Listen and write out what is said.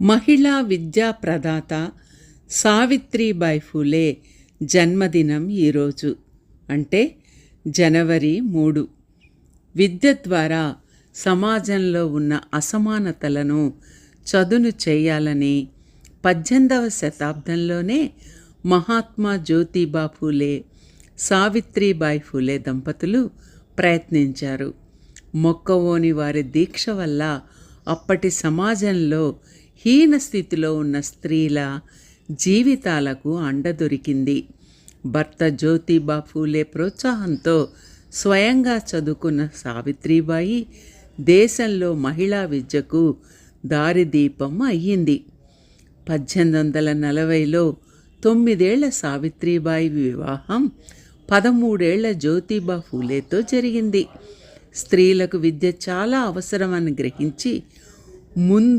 మహిళా విద్యా ప్రదాత సావిత్రిబాయి ఫూలే జన్మదినం ఈరోజు, అంటే జనవరి 3. విద్య ద్వారా సమాజంలో ఉన్న అసమానతలను చదును చేయాలని 18వ శతాబ్దంలోనే మహాత్మా జ్యోతిబా ఫూలే, సావిత్రిబాయి ఫూలే దంపతులు ప్రయత్నించారు. మొక్కవోని వారి దీక్ష వల్ల అప్పటి సమాజంలో హీన స్థితిలో ఉన్న స్త్రీల జీవితాలకు అండ దొరికింది. భర్త జ్యోతిబా ఫూలే ప్రోత్సాహంతో స్వయంగా చదువుకున్న సావిత్రిబాయి దేశంలో మహిళా విద్యకు దారిదీపం అయ్యింది. 1840లో 9 ఏళ్ల సావిత్రిబాయి వివాహం 13 ఏళ్ల జ్యోతిబా ఫూలేతో జరిగింది. స్త్రీలకు విద్య చాలా అవసరమని గ్రహించి ముందు